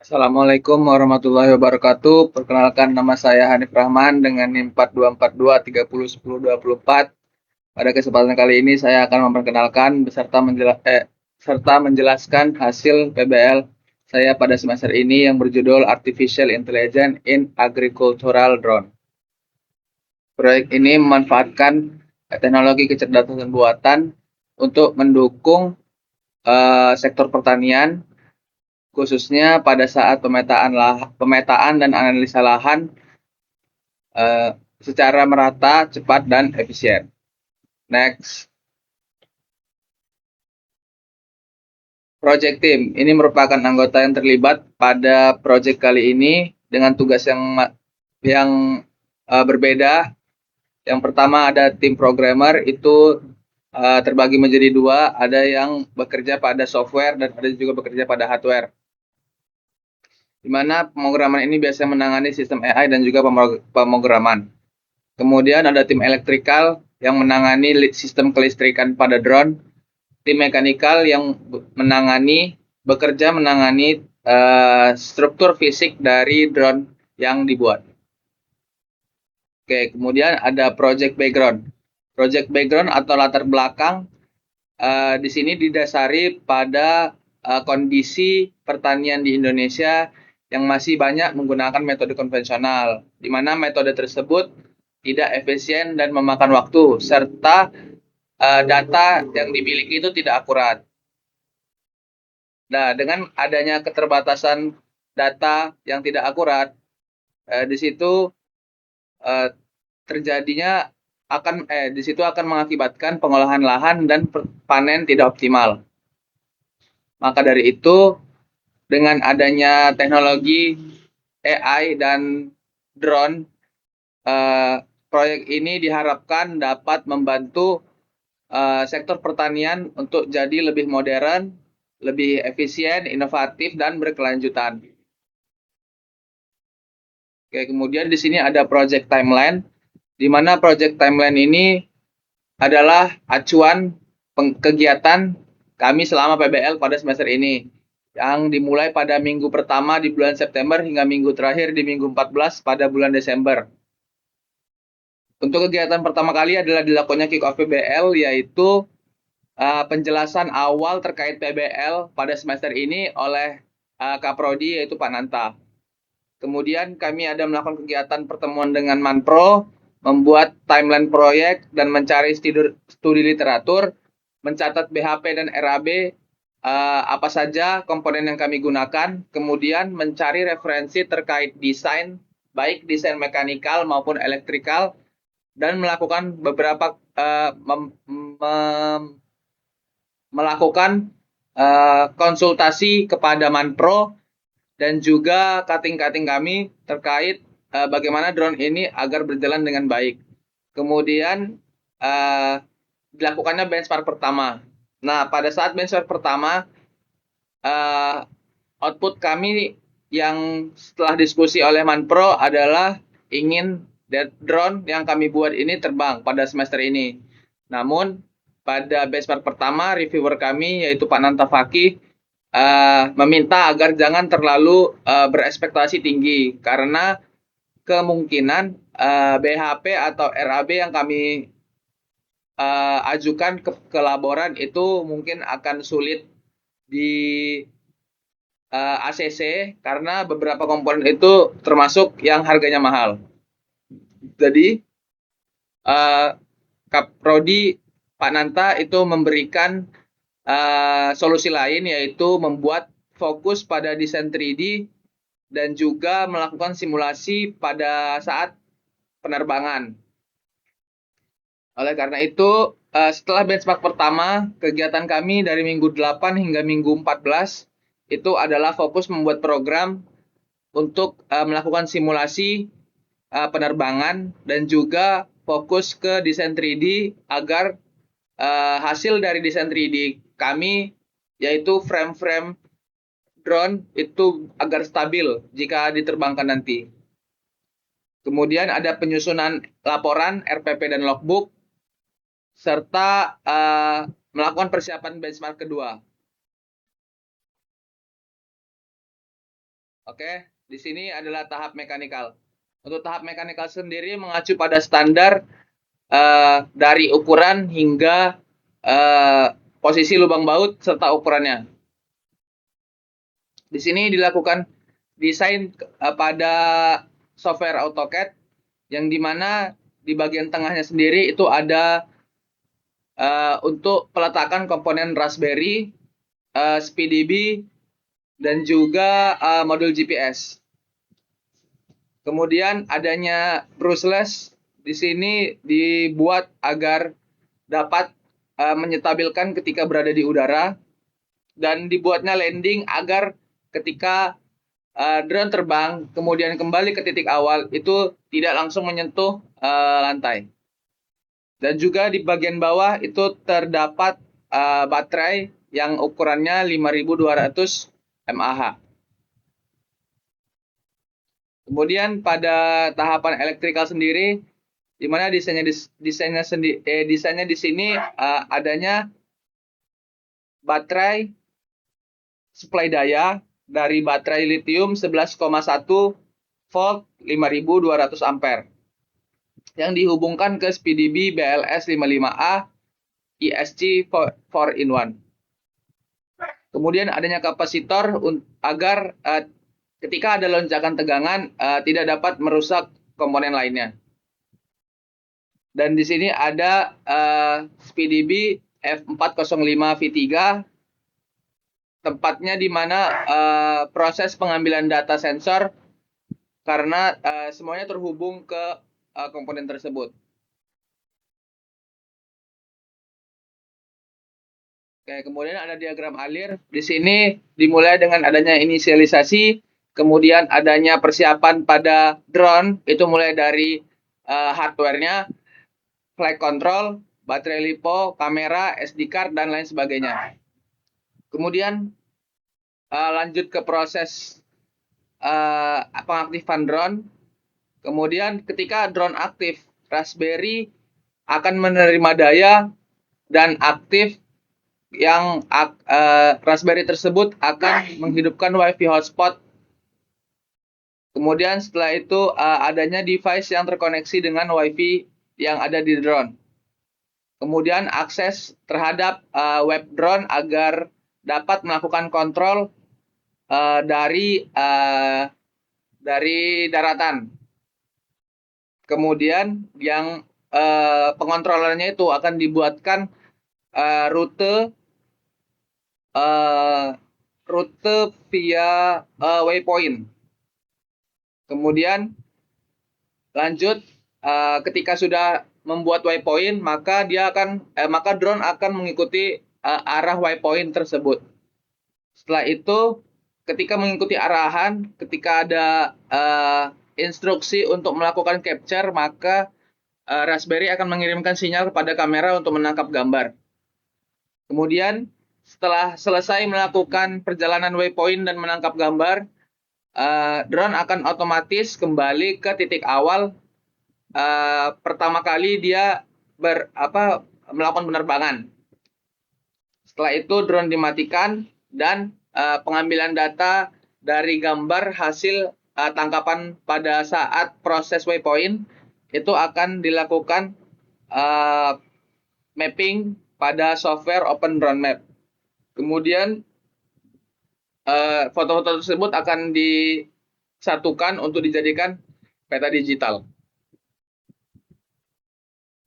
Assalamualaikum warahmatullahi wabarakatuh. Perkenalkan, nama saya Hanif Rahman dengan NIM 4242301024. Pada kesempatan kali ini saya akan memperkenalkan serta menjelaskan hasil PBL saya pada semester ini yang berjudul Artificial Intelligence in Agricultural Drone. Proyek ini memanfaatkan teknologi kecerdasan buatan untuk mendukung sektor pertanian, khususnya pada saat pemetaan dan analisa lahan eh, secara merata, cepat, dan efisien. Next, Project Team. Ini merupakan anggota yang terlibat pada project kali ini dengan tugas yang berbeda. Yang pertama ada tim programmer, itu terbagi menjadi dua, ada yang bekerja pada software dan ada juga bekerja pada hardware. Di mana pemrograman ini biasanya menangani sistem AI dan juga pemrograman. Kemudian ada tim elektrikal yang menangani sistem kelistrikan pada drone, tim mekanikal yang menangani struktur fisik dari drone yang dibuat. Oke, kemudian ada project background. Project background atau latar belakang di sini didasari pada kondisi pertanian di Indonesia yang masih banyak menggunakan metode konvensional, di mana metode tersebut tidak efisien dan memakan waktu, serta data yang dimiliki itu tidak akurat. Nah, dengan adanya keterbatasan data yang tidak akurat, di situ eh, terjadinya di situ akan mengakibatkan pengolahan lahan dan panen tidak optimal. Maka dari itu, dengan adanya teknologi AI dan drone, eh, proyek ini diharapkan dapat membantu sektor pertanian untuk jadi lebih modern, lebih efisien, inovatif, dan berkelanjutan. Oke, kemudian di sini ada project timeline, di mana project timeline ini adalah acuan kegiatan kami selama PBL pada semester ini, yang dimulai pada minggu pertama di bulan September hingga minggu terakhir di minggu 14 pada bulan Desember. Untuk kegiatan pertama kali adalah dilakukannya kick off PBL, yaitu penjelasan awal terkait PBL pada semester ini oleh Kaprodi, yaitu Pak Nanta. Kemudian kami ada melakukan kegiatan pertemuan dengan Manpro, membuat timeline proyek dan mencari studi literatur, mencatat BHP dan RAB, apa saja komponen yang kami gunakan, kemudian mencari referensi terkait desain, baik desain mekanikal maupun elektrikal, dan melakukan melakukan konsultasi kepada Manpro dan juga cutting-cutting kami terkait bagaimana drone ini agar berjalan dengan baik. Kemudian dilakukannya benchmark pertama. Nah, pada saat benchmark pertama, output kami yang setelah diskusi oleh Manpro adalah ingin drone yang kami buat ini terbang pada semester ini. Namun, pada benchmark pertama, reviewer kami yaitu Pak Nantafaki meminta agar jangan terlalu berekspektasi tinggi karena kemungkinan BHP atau RAB yang kami ajukan ke laboran itu mungkin akan sulit di ACC karena beberapa komponen itu termasuk yang harganya mahal. Jadi Kaprodi Pak Nanta itu memberikan solusi lain, yaitu membuat fokus pada desain 3D dan juga melakukan simulasi pada saat penerbangan. Oleh karena itu, setelah benchmark pertama, kegiatan kami dari minggu 8 hingga minggu 14 itu adalah fokus membuat program untuk melakukan simulasi penerbangan dan juga fokus ke desain 3D agar hasil dari desain 3D kami, yaitu frame-frame drone itu agar stabil jika diterbangkan nanti. Kemudian ada penyusunan laporan RPP dan logbook serta melakukan persiapan benchmark kedua. Oke, di sini adalah tahap mekanikal. Untuk tahap mekanikal sendiri mengacu pada standar dari ukuran hingga posisi lubang baut serta ukurannya. Di sini dilakukan desain pada software AutoCAD yang dimana di bagian tengahnya sendiri itu ada untuk peletakan komponen Raspberry, SPDB, dan juga modul GPS. Kemudian adanya brushless di sini dibuat agar dapat menyetabilkan ketika berada di udara, dan dibuatnya landing agar ketika drone terbang kemudian kembali ke titik awal itu tidak langsung menyentuh lantai. Dan juga di bagian bawah itu terdapat baterai yang ukurannya 5200 mAh. Kemudian pada tahapan elektrikal sendiri, di mana desainnya di sini adanya baterai suplai daya dari baterai lithium 11,1 volt 5200 ampere yang dihubungkan ke SPDB BLS 55A ESC 4-in-1. Kemudian adanya kapasitor agar ketika ada lonjakan tegangan tidak dapat merusak komponen lainnya. Dan di sini ada SPDB F405V3, tempatnya di mana proses pengambilan data sensor karena semuanya terhubung ke komponen tersebut. Oke, kemudian ada diagram alir. Di sini dimulai dengan adanya inisialisasi, kemudian adanya persiapan pada drone, itu mulai dari hardware-nya, flight control, baterai lipo, kamera, SD card, dan lain sebagainya. Kemudian lanjut ke proses pengaktifan drone. Kemudian ketika drone aktif, Raspberry akan menerima daya dan aktif yang Raspberry tersebut akan menghidupkan WiFi hotspot. Kemudian setelah itu adanya device yang terkoneksi dengan WiFi yang ada di drone. Kemudian akses terhadap web drone agar dapat melakukan kontrol dari daratan. Kemudian yang pengontrolannya itu akan dibuatkan rute via waypoint. Kemudian lanjut ketika sudah membuat waypoint, maka drone akan mengikuti arah waypoint tersebut. Setelah itu ketika mengikuti arahan, ketika ada instruksi untuk melakukan capture, maka Raspberry akan mengirimkan sinyal kepada kamera untuk menangkap gambar. Kemudian setelah selesai melakukan perjalanan waypoint dan menangkap gambar, drone akan otomatis kembali ke titik awal pertama kali dia melakukan penerbangan. Setelah itu drone dimatikan dan pengambilan data dari gambar hasil tangkapan pada saat proses waypoint itu akan dilakukan mapping pada software Open Drone Map. Kemudian foto-foto tersebut akan disatukan untuk dijadikan peta digital.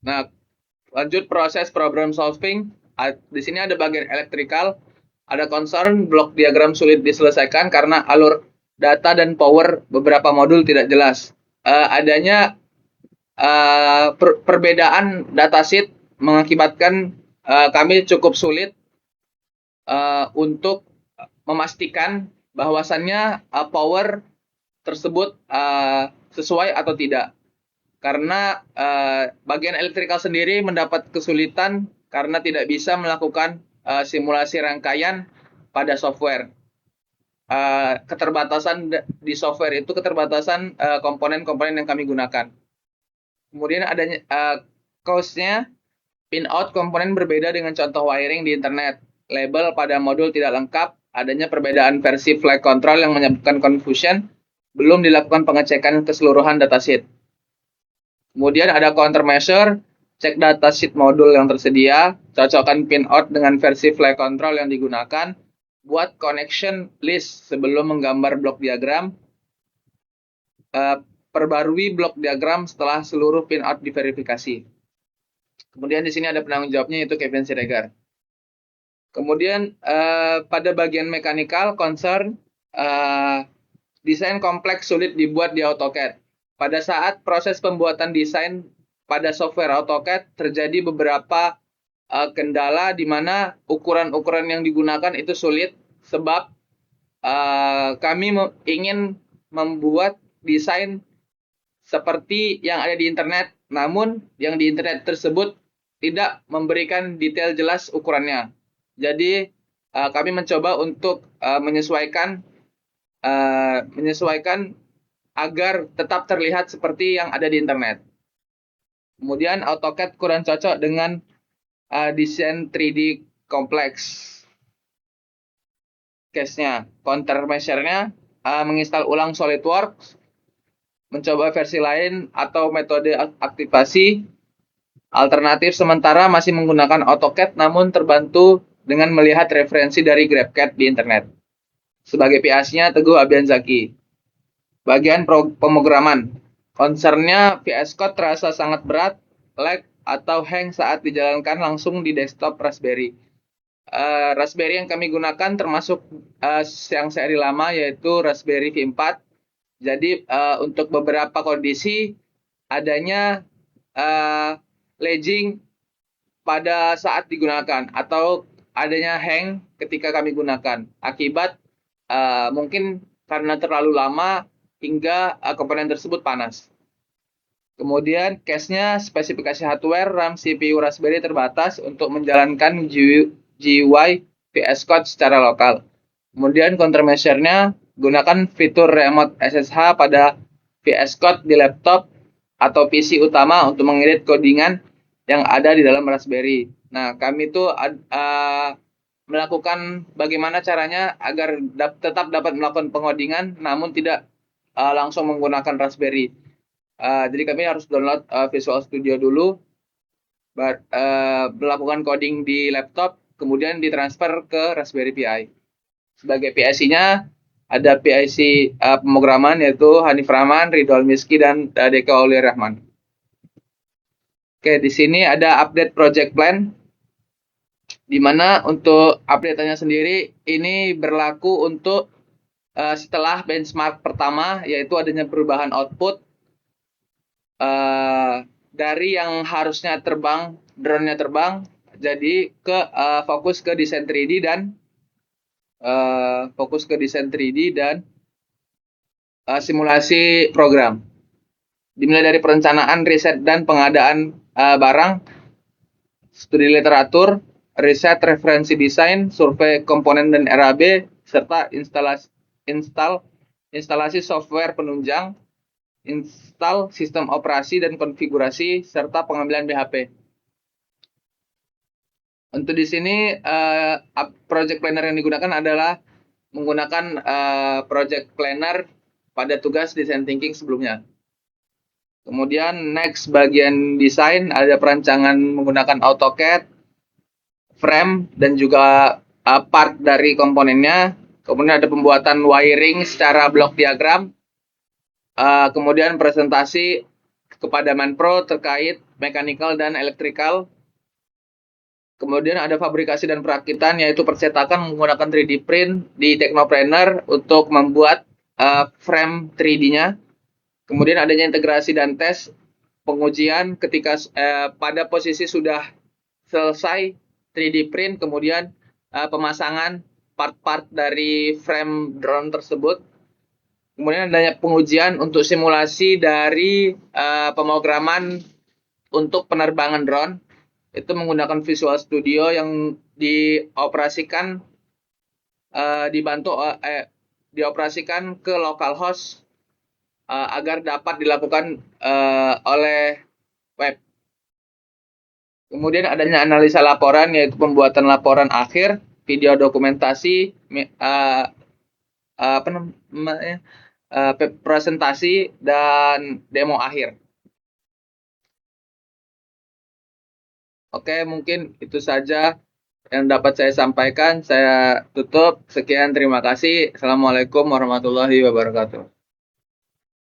Nah, lanjut proses problem solving. Di sini ada bagian elektrikal, ada concern blok diagram sulit diselesaikan karena alur data dan power beberapa modul tidak jelas. Adanya perbedaan datasheet mengakibatkan kami cukup sulit untuk memastikan bahwasannya power tersebut sesuai atau tidak. Karena bagian elektrikal sendiri mendapat kesulitan karena tidak bisa melakukan simulasi rangkaian pada software. Keterbatasan di software itu keterbatasan komponen-komponen yang kami gunakan. Kemudian adanya cause-nya, pinout komponen berbeda dengan contoh wiring di internet. Label pada modul tidak lengkap, adanya perbedaan versi flight control yang menyebabkan confusion, belum dilakukan pengecekan keseluruhan datasheet. Kemudian ada countermeasure, cek datasheet modul yang tersedia, cocokkan pinout dengan versi flight control yang digunakan, buat connection list sebelum menggambar blok diagram, perbarui blok diagram setelah seluruh pinout diverifikasi. Kemudian di sini ada penanggung jawabnya yaitu Kevin Siregar. Kemudian pada bagian mechanical concern, desain kompleks sulit dibuat di AutoCAD. Pada saat proses pembuatan desain pada software AutoCAD terjadi beberapa kendala di mana ukuran-ukuran yang digunakan itu sulit sebab kami ingin membuat desain seperti yang ada di internet, namun yang di internet tersebut tidak memberikan detail jelas ukurannya. Jadi kami mencoba untuk menyesuaikan agar tetap terlihat seperti yang ada di internet. Kemudian AutoCAD kurang cocok dengan desain 3D kompleks. Case-nya, countermeasure-nya menginstal ulang SolidWorks, mencoba versi lain atau metode aktivasi alternatif sementara masih menggunakan AutoCAD namun terbantu dengan melihat referensi dari GrabCAD di internet. Sebagai PA-nya Teguh Abianzaki. Bagian pemrograman. Concernnya VS Code terasa sangat berat, lag, atau hang saat dijalankan langsung di desktop Raspberry. Raspberry yang kami gunakan termasuk yang seri lama yaitu Raspberry V 4. Jadi untuk beberapa kondisi adanya lagging pada saat digunakan atau adanya hang ketika kami gunakan akibat mungkin karena terlalu lama hingga komponen tersebut panas. Kemudian case-nya spesifikasi hardware RAM CPU Raspberry terbatas untuk menjalankan GUI VS Code secara lokal. Kemudian countermeasure-nya gunakan fitur remote SSH pada VS Code di laptop atau PC utama untuk mengedit codingan yang ada di dalam Raspberry. Nah, kami tuh melakukan bagaimana caranya agar tetap dapat melakukan pengodingan namun tidak langsung menggunakan Raspberry. Jadi kami harus download Visual Studio dulu, melakukan coding di laptop, kemudian ditransfer ke Raspberry Pi. Sebagai PIC-nya ada PIC pemrograman yaitu Hanif Rahman, Ridwan Miski, dan Deka Aulia Rahman. Oke, di sini ada update project plan, di mana untuk update-nya sendiri ini berlaku untuk setelah benchmark pertama, yaitu adanya perubahan output dari yang harusnya terbang, drone-nya terbang, jadi fokus ke desain 3D dan simulasi program. Dimulai dari perencanaan, riset, dan pengadaan barang, studi literatur, riset referensi desain, survei komponen dan RAB, serta instalasi software penunjang, install sistem operasi dan konfigurasi, serta pengambilan BHP. Untuk di sini project planner yang digunakan adalah menggunakan project planner pada tugas design thinking sebelumnya. Kemudian next bagian desain ada perancangan menggunakan AutoCAD, frame dan juga part dari komponennya. Kemudian ada pembuatan wiring secara blok diagram. Kemudian presentasi kepada Manpro terkait mechanical dan electrical. Kemudian ada fabrikasi dan perakitan yaitu percetakan menggunakan 3D print di Technopreneur untuk membuat frame 3D-nya. Kemudian adanya integrasi dan tes pengujian ketika pada posisi sudah selesai 3D print, kemudian pemasangan part-part dari frame drone tersebut. Kemudian adanya pengujian untuk simulasi dari pemrograman untuk penerbangan drone. Itu menggunakan Visual Studio yang dioperasikan dioperasikan ke localhost agar dapat dilakukan oleh web. Kemudian adanya analisa laporan yaitu pembuatan laporan akhir video dokumentasi, apa namanya, presentasi dan demo akhir. Oke, mungkin itu saja yang dapat saya sampaikan. Saya tutup. Sekian, terima kasih. Assalamualaikum warahmatullahi wabarakatuh.